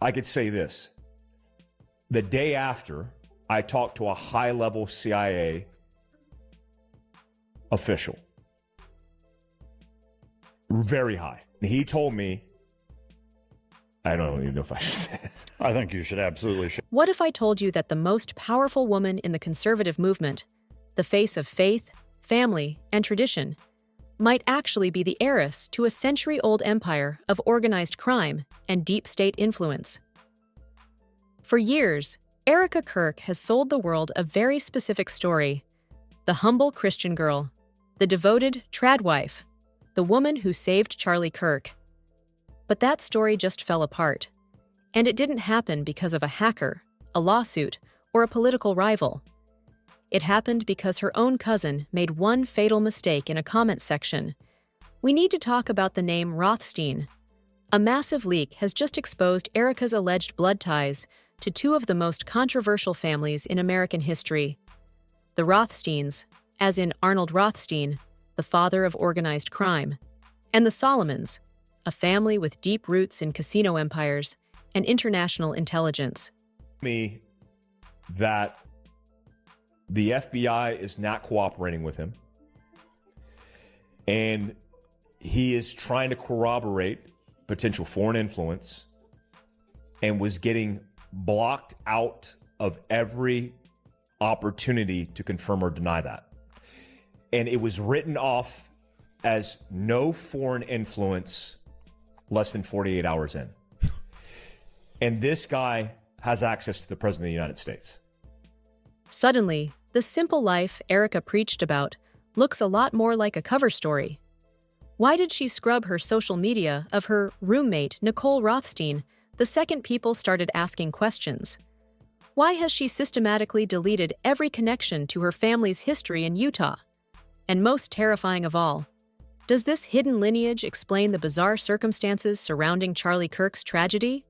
I could say this. The day after, I talked to a high-level CIA official. Very high. And he told me, I don't even know if I should say this. I think you should absolutely. What if I told you that the most powerful woman in the conservative movement, the face of faith, family, and tradition, might actually be the heiress to a century-old empire of organized crime and deep state influence? For years, Erika Kirk has sold the world a very specific story: the humble Christian girl, the devoted trad wife, the woman who saved Charlie Kirk. But that story just fell apart. And it didn't happen because of a hacker, a lawsuit, or a political rival. It happened because her own cousin made one fatal mistake in a comment section. We need to talk about the name Rothstein. A massive leak has just exposed Erika's alleged blood ties to two of the most controversial families in American history. The Rothsteins, as in Arnold Rothstein, the father of organized crime, and the Solomons, a family with deep roots in casino empires and international intelligence. Me that the FBI is not cooperating with him, and he is trying to corroborate potential foreign influence and was getting blocked out of every opportunity to confirm or deny that. And it was written off as no foreign influence less than 48 hours in. And this guy has access to the President of the United States. Suddenly, the simple life Erika preached about looks a lot more like a cover story. Why did she scrub her social media of her roommate, Nicole Rothstein, the second people started asking questions? Why has she systematically deleted every connection to her family's history in Utah? And most terrifying of all, does this hidden lineage explain the bizarre circumstances surrounding Charlie Kirk's tragedy?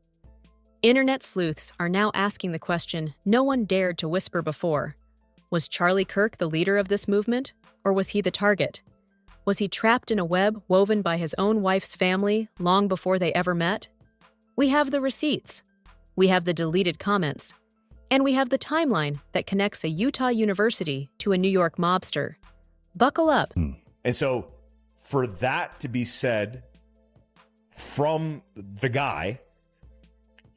Internet sleuths are now asking the question no one dared to whisper before. Was Charlie Kirk the leader of this movement, or was he the target? Was he trapped in a web woven by his own wife's family long before they ever met? We have the receipts, we have the deleted comments, and we have the timeline that connects a Utah university to a New York mobster. Buckle up. And so for that to be said from the guy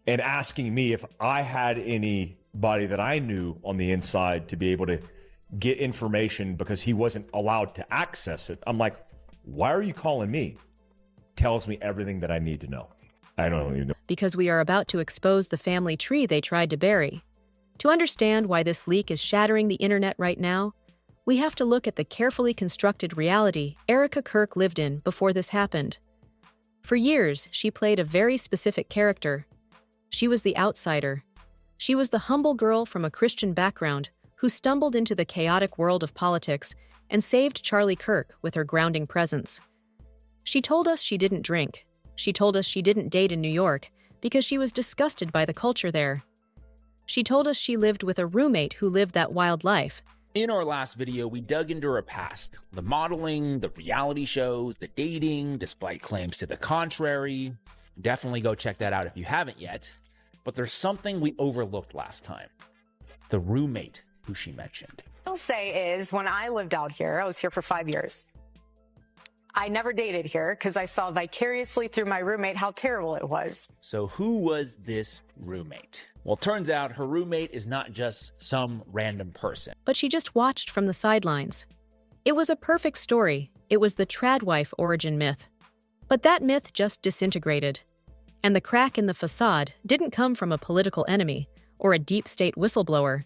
and asking me if I had anybody that I knew on the inside to be able to get information because he wasn't allowed to access it, I'm like, why are you calling me? Tells me everything that I need to know. I don't even know. Because we are about to expose the family tree they tried to bury. To understand why this leak is shattering the internet right now, we have to look at the carefully constructed reality Erika Kirk lived in before this happened. For years, she played a very specific character. She was the outsider. She was the humble girl from a Christian background who stumbled into the chaotic world of politics and saved Charlie Kirk with her grounding presence. She told us she didn't drink. She told us she didn't date in New York because she was disgusted by the culture there. She told us she lived with a roommate who lived that wild life. In our last video, we dug into her past, the modeling, the reality shows, the dating, despite claims to the contrary. Definitely go check that out if you haven't yet. But there's something we overlooked last time. The roommate who she mentioned. What I'll say is when I lived out here, I was here for 5 years. I never dated here because I saw vicariously through my roommate how terrible it was. So who was this roommate? Well, turns out her roommate is not just some random person. But she just watched from the sidelines. It was a perfect story. It was the tradwife origin myth. But that myth just disintegrated. And the crack in the facade didn't come from a political enemy or a deep state whistleblower.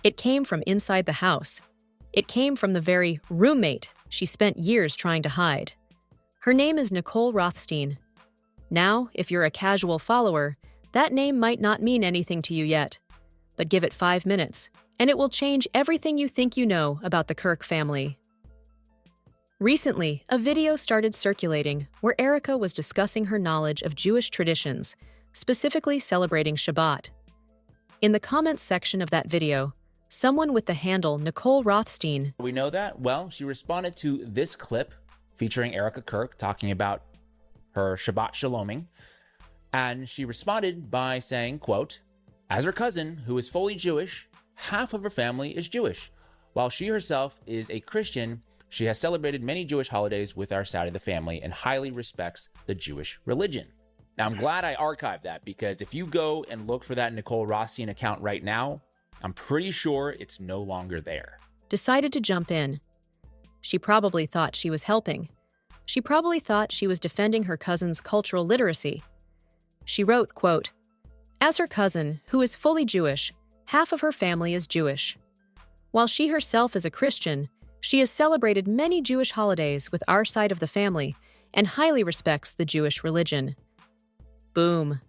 It came from inside the house. It came from the very roommate she spent years trying to hide. Her name is Nicole Rothstein. Now, if you're a casual follower, that name might not mean anything to you yet. But give it 5 minutes, and it will change everything you think you know about the Kirk family. Recently, a video started circulating where Erika was discussing her knowledge of Jewish traditions, specifically celebrating Shabbat. In the comments section of that video, someone with the handle Nicole Rothstein. We know that? Well, she responded to this clip featuring Erika Kirk talking about her Shabbat shaloming. And she responded by saying, quote, "As her cousin, who is fully Jewish, half of her family is Jewish. While she herself is a Christian, she has celebrated many Jewish holidays with our side of the family and highly respects the Jewish religion." Now, I'm glad I archived that, because if you go and look for that Nicole Rothstein account right now, I'm pretty sure it's no longer there. Decided to jump in. She probably thought she was helping. She probably thought she was defending her cousin's cultural literacy. She wrote, quote, "As her cousin, who is fully Jewish, half of her family is Jewish. While she herself is a Christian, she has celebrated many Jewish holidays with our side of the family and highly respects the Jewish religion." Boom.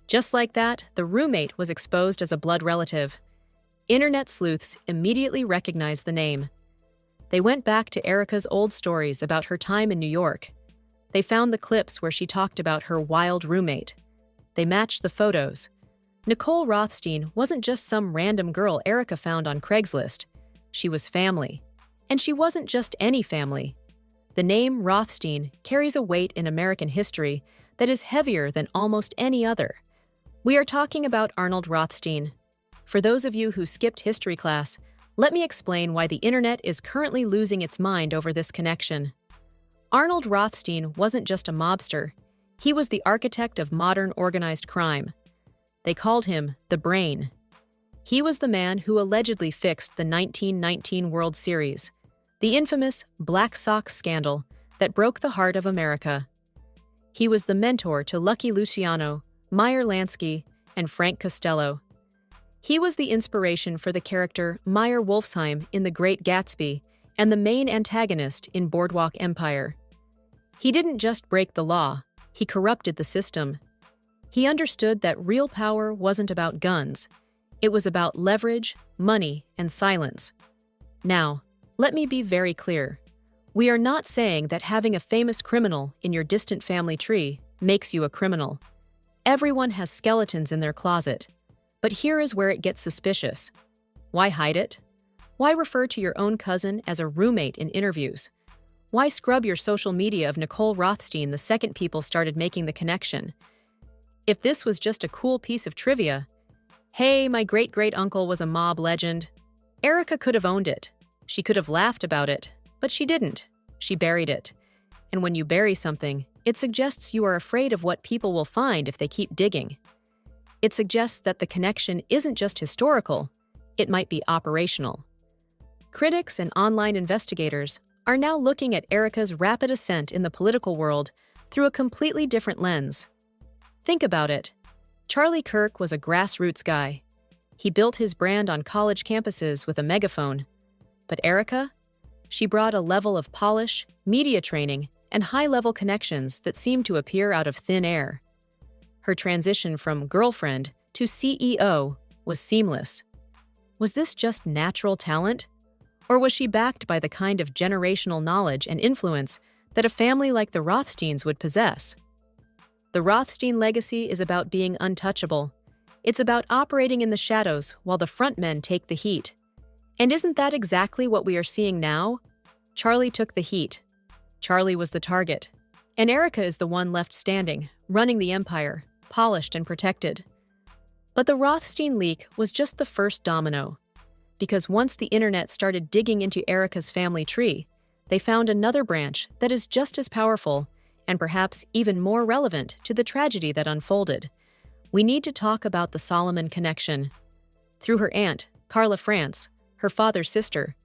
Just like that, the roommate was exposed as a blood relative. Internet sleuths immediately recognized the name. They went back to Erika's old stories about her time in New York. They found the clips where she talked about her wild roommate. They matched the photos. Nicole Rothstein wasn't just some random girl Erika found on Craigslist. She was family. And she wasn't just any family. The name Rothstein carries a weight in American history that is heavier than almost any other. We are talking about Arnold Rothstein. For those of you who skipped history class, let me explain why the internet is currently losing its mind over this connection. Arnold Rothstein wasn't just a mobster. He was the architect of modern organized crime. They called him the Brain. He was the man who allegedly fixed the 1919 World Series, the infamous Black Sox scandal that broke the heart of America. He was the mentor to Lucky Luciano, Meyer Lansky, and Frank Costello. He was the inspiration for the character Meyer Wolfsheim in The Great Gatsby and the main antagonist in Boardwalk Empire. He didn't just break the law, he corrupted the system. He understood that real power wasn't about guns. It was about leverage, money, and silence. Now, let me be very clear. We are not saying that having a famous criminal in your distant family tree makes you a criminal. Everyone has skeletons in their closet. But here is where it gets suspicious. Why hide it? Why refer to your own cousin as a roommate in interviews? Why scrub your social media of Nicole Rothstein the second people started making the connection? If this was just a cool piece of trivia, hey, my great-great-uncle was a mob legend, Erika could have owned it. She could have laughed about it, but she didn't. She buried it. And when you bury something, it suggests you are afraid of what people will find if they keep digging. It suggests that the connection isn't just historical, it might be operational. Critics and online investigators are now looking at Erika's rapid ascent in the political world through a completely different lens. Think about it. Charlie Kirk was a grassroots guy. He built his brand on college campuses with a megaphone. But Erika? She brought a level of polish, media training, and high-level connections that seemed to appear out of thin air. Her transition from girlfriend to CEO was seamless. Was this just natural talent? Or was she backed by the kind of generational knowledge and influence that a family like the Rothsteins would possess? The Rothstein legacy is about being untouchable. It's about operating in the shadows while the front men take the heat. And isn't that exactly what we are seeing now? Charlie took the heat. Charlie was the target. And Erika is the one left standing, running the empire, polished and protected. But the Rothstein leak was just the first domino. Because once the internet started digging into Erika's family tree, they found another branch that is just as powerful and perhaps even more relevant to the tragedy that unfolded. We need to talk about the Solomon connection. Through her aunt, Carla France, her father's sister,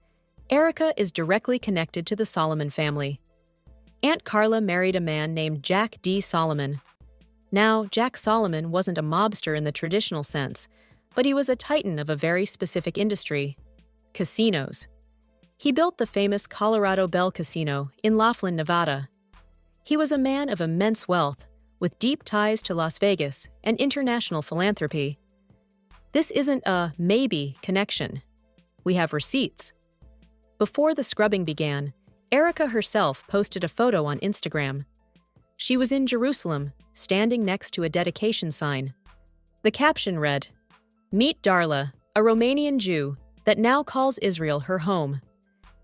Erika is directly connected to the Solomon family. Aunt Carla married a man named Jack D. Solomon. Now, Jack Solomon wasn't a mobster in the traditional sense, but he was a titan of a very specific industry: casinos. He built the famous Colorado Bell Casino in Laughlin, Nevada. He was a man of immense wealth, with deep ties to Las Vegas and international philanthropy. This isn't a maybe connection. We have receipts. Before the scrubbing began, Erika herself posted a photo on Instagram. She was in Jerusalem, standing next to a dedication sign. The caption read, "Meet Darla, a Romanian Jew that now calls Israel her home.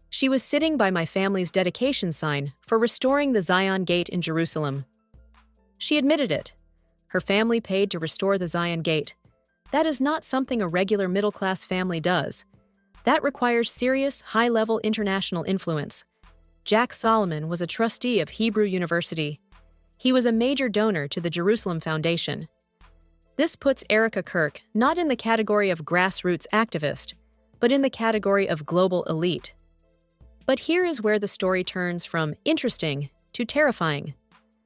She was sitting by my family's dedication sign for restoring the Zion Gate in Jerusalem." She admitted it. Her family paid to restore the Zion Gate. That is not something a regular middle-class family does. That requires serious, high-level international influence. Jack Solomon was a trustee of Hebrew University. He was a major donor to the Jerusalem Foundation. This puts Erika Kirk not in the category of grassroots activist, but in the category of global elite. But here is where the story turns from interesting to terrifying.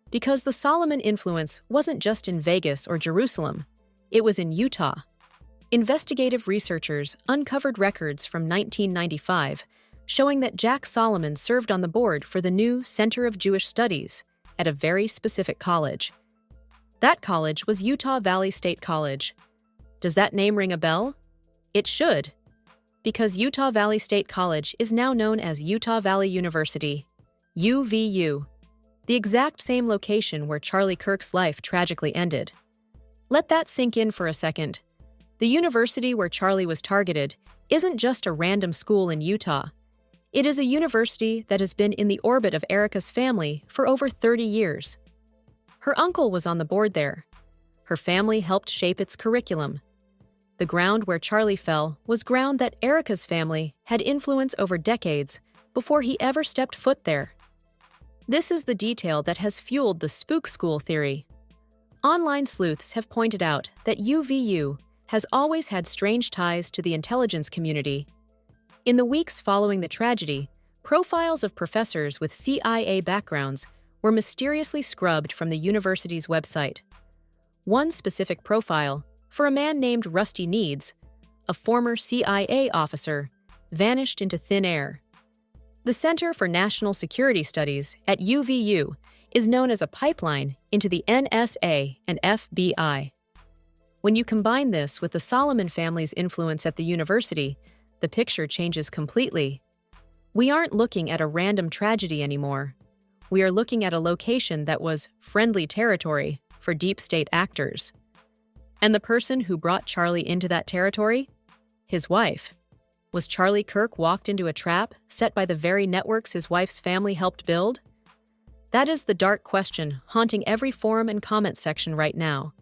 Because the Solomon influence wasn't just in Vegas or Jerusalem, it was in Utah. Investigative researchers uncovered records from 1995 showing that Jack Solomon served on the board for the new Center of Jewish Studies at a very specific college. That college was Utah Valley State College. Does that name ring a bell? It should, because Utah Valley State College is now known as Utah Valley University, UVU, the exact same location where Charlie Kirk's life tragically ended. Let that sink in for a second. The university where Charlie was targeted isn't just a random school in Utah. It is a university that has been in the orbit of Erika's family for over 30 years. Her uncle was on the board there. Her family helped shape its curriculum. The ground where Charlie fell was ground that Erika's family had influence over decades before he ever stepped foot there. This is the detail that has fueled the Spook School theory. Online sleuths have pointed out that UVU has always had strange ties to the intelligence community. In the weeks following the tragedy, profiles of professors with CIA backgrounds were mysteriously scrubbed from the university's website. One specific profile, for a man named Rusty Needs, a former CIA officer, vanished into thin air. The Center for National Security Studies at UVU is known as a pipeline into the NSA and FBI. When you combine this with the Solomon family's influence at the university, the picture changes completely. We aren't looking at a random tragedy anymore. We are looking at a location that was friendly territory for deep state actors. And the person who brought Charlie into that territory? His wife. Was Charlie Kirk walked into a trap set by the very networks his wife's family helped build? That is the dark question haunting every forum and comment section right now.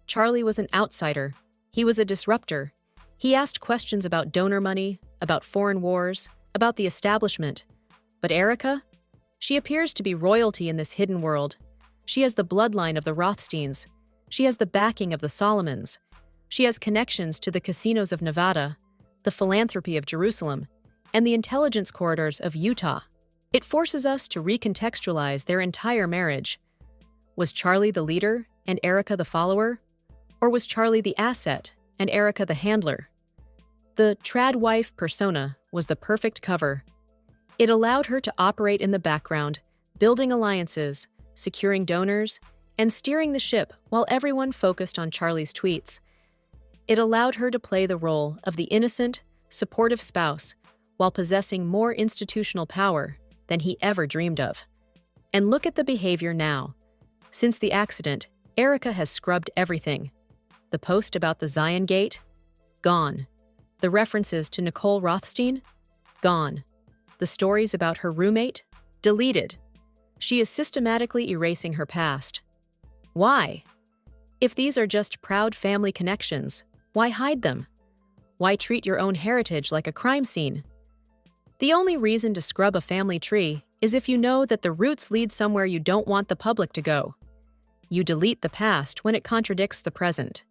Charlie was an outsider. He was a disruptor. He asked questions about donor money, about foreign wars, about the establishment. But Erika? She appears to be royalty in this hidden world. She has the bloodline of the Rothsteins. She has the backing of the Solomons. She has connections to the casinos of Nevada, the philanthropy of Jerusalem, and the intelligence corridors of Utah. It forces us to recontextualize their entire marriage. Was Charlie the leader and Erika the follower? Or was Charlie the asset and Erika the handler? The trad wife persona was the perfect cover. It allowed her to operate in the background, building alliances, securing donors, and steering the ship while everyone focused on Charlie's tweets. It allowed her to play the role of the innocent, supportive spouse while possessing more institutional power than he ever dreamed of. And look at the behavior now. Since the accident, Erika has scrubbed everything. The post about the Zion Gate? Gone. The references to Nicole Rothstein? Gone. The stories about her roommate? Deleted. She is systematically erasing her past. Why? If these are just proud family connections, why hide them? Why treat your own heritage like a crime scene? The only reason to scrub a family tree is if you know that the roots lead somewhere you don't want the public to go. You delete the past when it contradicts the present.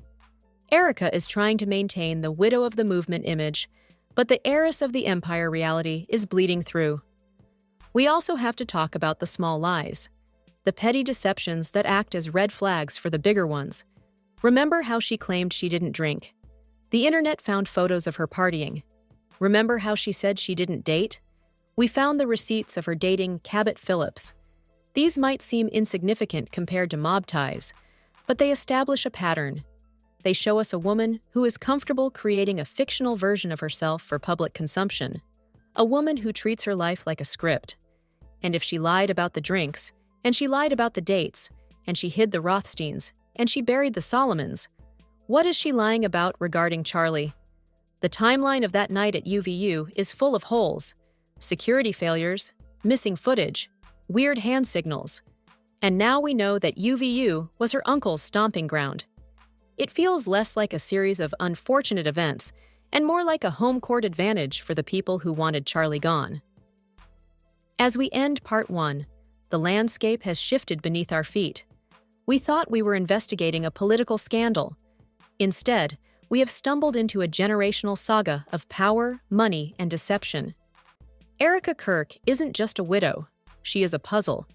Erika is trying to maintain the widow of the movement image, but the heiress of the empire reality is bleeding through. We also have to talk about the small lies, the petty deceptions that act as red flags for the bigger ones. Remember how she claimed she didn't drink? The internet found photos of her partying. Remember how she said she didn't date? We found the receipts of her dating Cabot Phillips. These might seem insignificant compared to mob ties, but they establish a pattern. They show us a woman who is comfortable creating a fictional version of herself for public consumption, a woman who treats her life like a script. And if she lied about the drinks, and she lied about the dates, and she hid the Rothsteins, and she buried the Solomons, what is she lying about regarding Charlie? The timeline of that night at UVU is full of holes, security failures, missing footage, weird hand signals. And now we know that UVU was her uncle's stomping ground. It feels less like a series of unfortunate events and more like a home court advantage for the people who wanted Charlie gone. As we end Part 1, the landscape has shifted beneath our feet. We thought we were investigating a political scandal. Instead, we have stumbled into a generational saga of power, money, and deception. Erika Kirk isn't just a widow, she is a puzzle.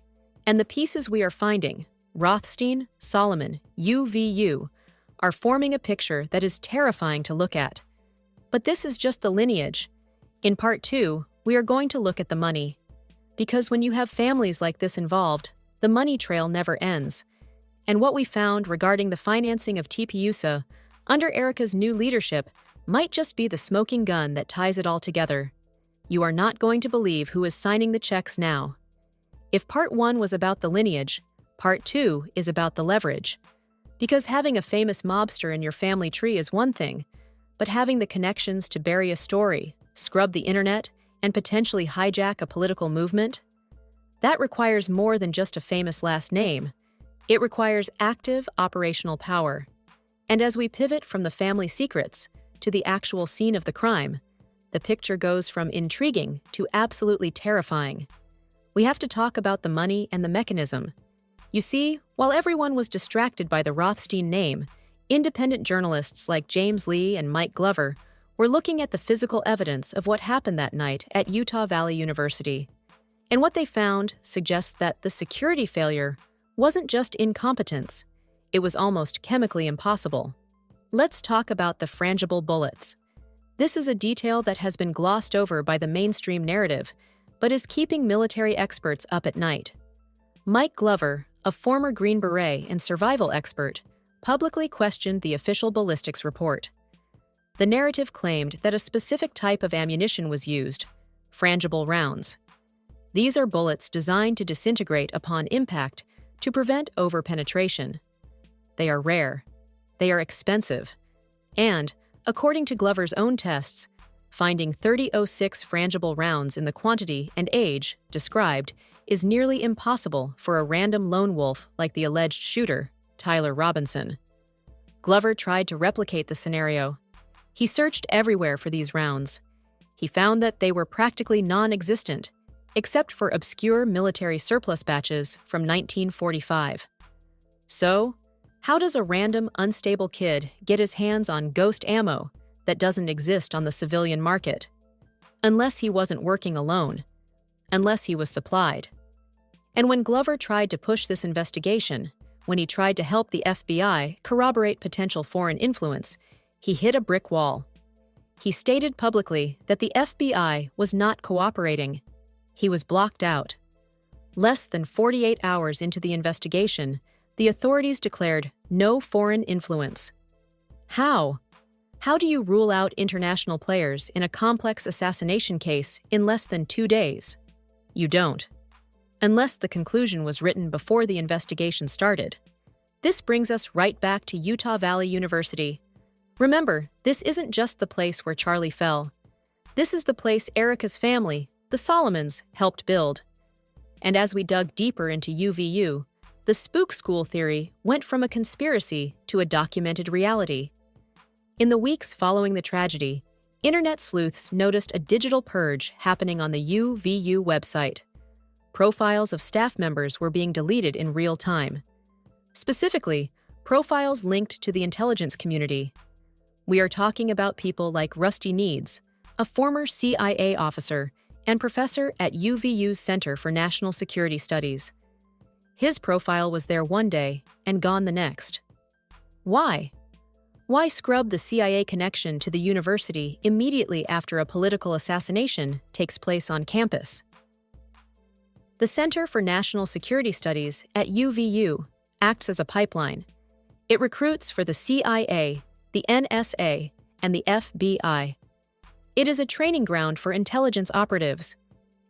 And the pieces we are finding, Rothstein, Solomon, UVU, are forming a picture that is terrifying to look at. But this is just the lineage. In Part 2, we are going to look at the money. Because when you have families like this involved, the money trail never ends. And what we found regarding the financing of TPUSA under Erika's new leadership might just be the smoking gun that ties it all together. You are not going to believe who is signing the checks now. If Part 1 was about the lineage, Part 2 is about the leverage. Because having a famous mobster in your family tree is one thing, but having the connections to bury a story, scrub the internet, and potentially hijack a political movement? That requires more than just a famous last name. It requires active operational power. And as we pivot from the family secrets to the actual scene of the crime, the picture goes from intriguing to absolutely terrifying. We have to talk about the money and the mechanism. You see, while everyone was distracted by the Rothstein name, independent journalists like James Lee and Mike Glover were looking at the physical evidence of what happened that night at Utah Valley University. And what they found suggests that the security failure wasn't just incompetence, it was almost chemically impossible. Let's talk about the frangible bullets. This is a detail that has been glossed over by the mainstream narrative, but is keeping military experts up at night. Mike Glover, a former Green Beret and survival expert, publicly questioned the official ballistics report. The narrative claimed that a specific type of ammunition was used, frangible rounds. These are bullets designed to disintegrate upon impact to prevent overpenetration. They are rare, they are expensive, and, according to Glover's own tests, finding 3006 frangible rounds in the quantity and age described is nearly impossible for a random lone wolf like the alleged shooter, Tyler Robinson. Glover tried to replicate the scenario. He searched everywhere for these rounds. He found that they were practically non-existent, except for obscure military surplus batches from 1945. So, how does a random, unstable kid get his hands on ghost ammo that doesn't exist on the civilian market? Unless he wasn't working alone. Unless he was supplied. And when Glover tried to push this investigation, when he tried to help the FBI corroborate potential foreign influence, he hit a brick wall. He stated publicly that the FBI was not cooperating. He was blocked out. Less than 48 hours into the investigation, the authorities declared no foreign influence. How? How do you rule out international players in a complex assassination case in less than 2 days? You don't. Unless the conclusion was written before the investigation started. This brings us right back to Utah Valley University. Remember, this isn't just the place where Charlie fell. This is the place Erika's family, the Solomons, helped build. And as we dug deeper into UVU, the Spook School theory went from a conspiracy to a documented reality. In the weeks following the tragedy, internet sleuths noticed a digital purge happening on the UVU website. Profiles of staff members were being deleted in real time. Specifically, profiles linked to the intelligence community. We are talking about people like Rusty Needs, a former CIA officer and professor at UVU's Center for National Security Studies. His profile was there one day and gone the next. Why? Why scrub the CIA connection to the university immediately after a political assassination takes place on campus? The Center for National Security Studies at UVU acts as a pipeline. It recruits for the CIA, the NSA, and the FBI. It is a training ground for intelligence operatives.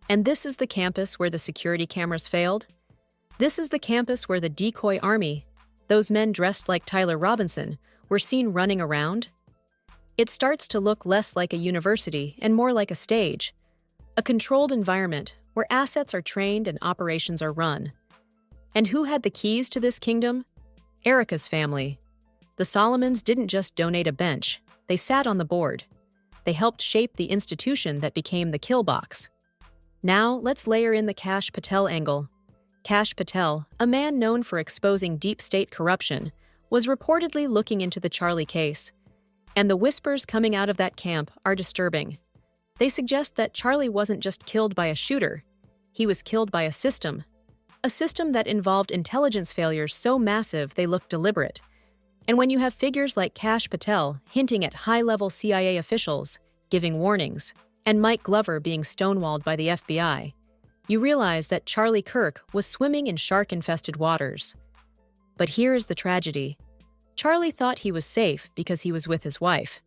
And this is the campus where the security cameras failed. This is the campus where the decoy army, those men dressed like Tyler Robinson, were seen running around. It starts to look less like a university and more like a stage, a controlled environment where assets are trained and operations are run. And who had the keys to this kingdom? Erika's family. The Solomons didn't just donate a bench, they sat on the board. They helped shape the institution that became the kill box. Now, let's layer in the Kash Patel angle. Kash Patel, a man known for exposing deep state corruption, was reportedly looking into the Charlie case. And the whispers coming out of that camp are disturbing. They suggest that Charlie wasn't just killed by a shooter, he was killed by a system that involved intelligence failures so massive they looked deliberate. And when you have figures like Kash Patel hinting at high-level CIA officials, giving warnings, and Mike Glover being stonewalled by the FBI, you realize that Charlie Kirk was swimming in shark-infested waters. But here is the tragedy. Charlie thought he was safe because he was with his wife.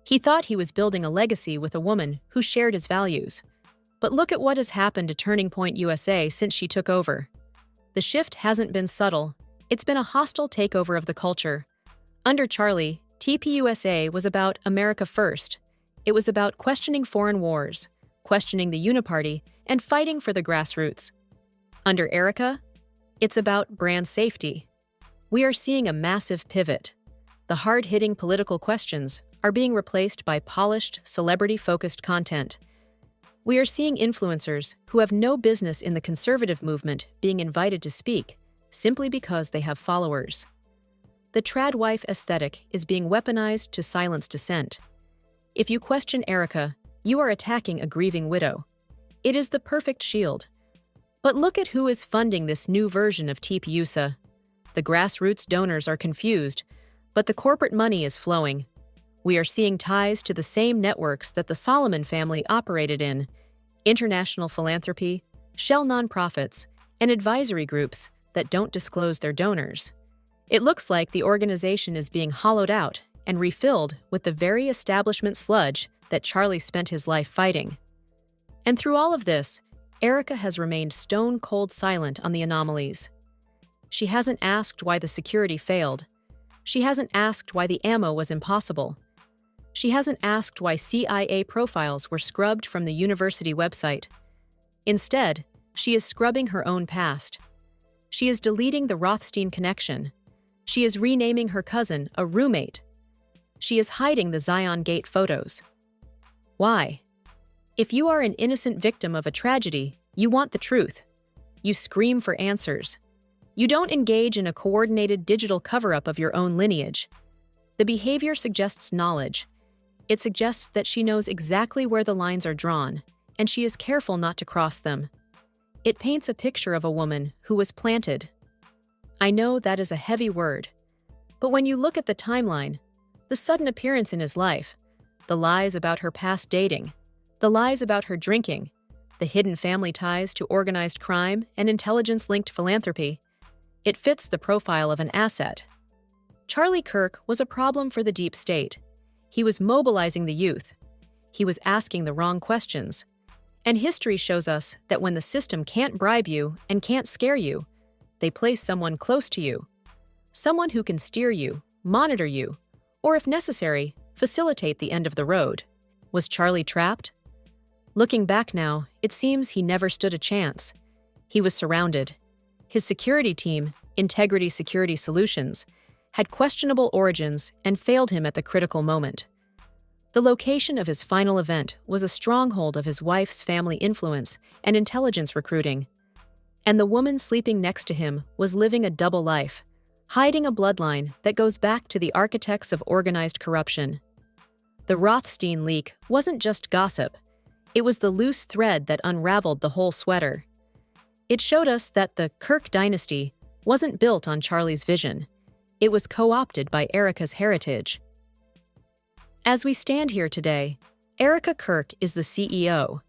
He thought he was building a legacy with a woman who shared his values. But look at what has happened to Turning Point USA since she took over. The shift hasn't been subtle. It's been a hostile takeover of the culture. Under Charlie, TPUSA was about America first. It was about questioning foreign wars, questioning the Uniparty, and fighting for the grassroots. Under Erika, it's about brand safety. We are seeing a massive pivot. The hard-hitting political questions are being replaced by polished, celebrity-focused content. We are seeing influencers who have no business in the conservative movement being invited to speak simply because they have followers. The trad wife aesthetic is being weaponized to silence dissent. If you question Erika, you are attacking a grieving widow. It is the perfect shield. But look at who is funding this new version of TPUSA. The grassroots donors are confused, but the corporate money is flowing. We are seeing ties to the same networks that the Solomon family operated in: international philanthropy, shell nonprofits, and advisory groups that don't disclose their donors. It looks like the organization is being hollowed out and refilled with the very establishment sludge that Charlie spent his life fighting. And through all of this, Erika has remained stone-cold silent on the anomalies. She hasn't asked why the security failed. She hasn't asked why the ammo was impossible. She hasn't asked why CIA profiles were scrubbed from the university website. Instead, she is scrubbing her own past. She is deleting the Rothstein connection. She is renaming her cousin a roommate. She is hiding the Zion Gate photos. Why? If you are an innocent victim of a tragedy, you want the truth. You scream for answers. You don't engage in a coordinated digital cover-up of your own lineage. The behavior suggests knowledge. It suggests that she knows exactly where the lines are drawn, and she is careful not to cross them. It paints a picture of a woman who was planted. I know that is a heavy word, but when you look at the timeline, the sudden appearance in his life, the lies about her past dating, the lies about her drinking, the hidden family ties to organized crime and intelligence-linked philanthropy, it fits the profile of an asset. Charlie Kirk was a problem for the deep state. He was mobilizing the youth. He was asking the wrong questions. And history shows us that when the system can't bribe you and can't scare you, they place someone close to you, someone who can steer you, monitor you, or if necessary, facilitate the end of the road. Was Charlie trapped? Looking back now, it seems he never stood a chance. He was surrounded. His security team, Integrity Security Solutions, had questionable origins and failed him at the critical moment. The location of his final event was a stronghold of his wife's family influence and intelligence recruiting. And the woman sleeping next to him was living a double life, hiding a bloodline that goes back to the architects of organized corruption. The Rothstein Leak wasn't just gossip. It was the loose thread that unraveled the whole sweater. It showed us that the Kirk dynasty wasn't built on Charlie's vision. It was co-opted by Erika's heritage. As we stand here today, Erika Kirk is the CEO.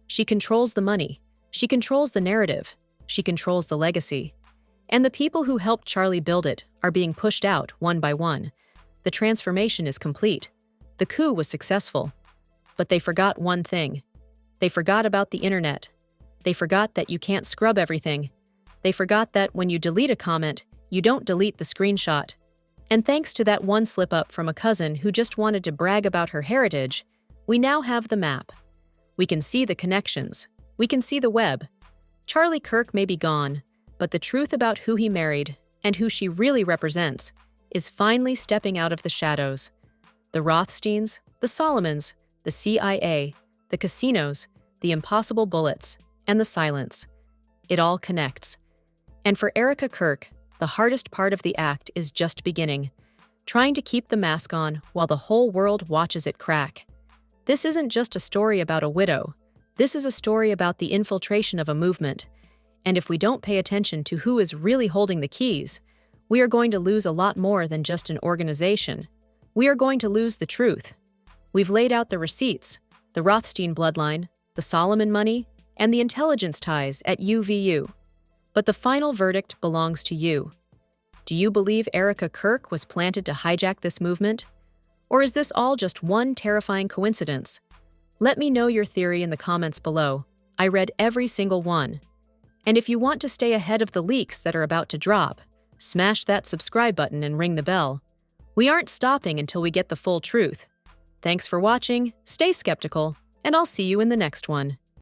She controls the money. She controls the narrative. She controls the legacy. And the people who helped Charlie build it are being pushed out one by one. The transformation is complete. The coup was successful. But they forgot one thing. They forgot about the internet. They forgot that you can't scrub everything. They forgot that when you delete a comment, you don't delete the screenshot. And thanks to that one slip-up from a cousin who just wanted to brag about her heritage, we now have the map. We can see the connections. We can see the web. Charlie Kirk may be gone, but the truth about who he married and who she really represents is finally stepping out of the shadows. The Rothsteins, the Solomons, the CIA, the casinos, the impossible bullets, and the silence. It all connects. And for Erika Kirk, the hardest part of the act is just beginning, trying to keep the mask on while the whole world watches it crack. This isn't just a story about a widow. This is a story about the infiltration of a movement. And if we don't pay attention to who is really holding the keys, we are going to lose a lot more than just an organization. We are going to lose the truth. We've laid out the receipts, the Rothstein bloodline, the Solomon money, and the intelligence ties at UVU. But the final verdict belongs to you. Do you believe Erika Kirk was planted to hijack this movement? Or is this all just one terrifying coincidence? Let me know your theory in the comments below. I read every single one. And if you want to stay ahead of the leaks that are about to drop, smash that subscribe button and ring the bell. We aren't stopping until we get the full truth. Thanks for watching, stay skeptical, and I'll see you in the next one.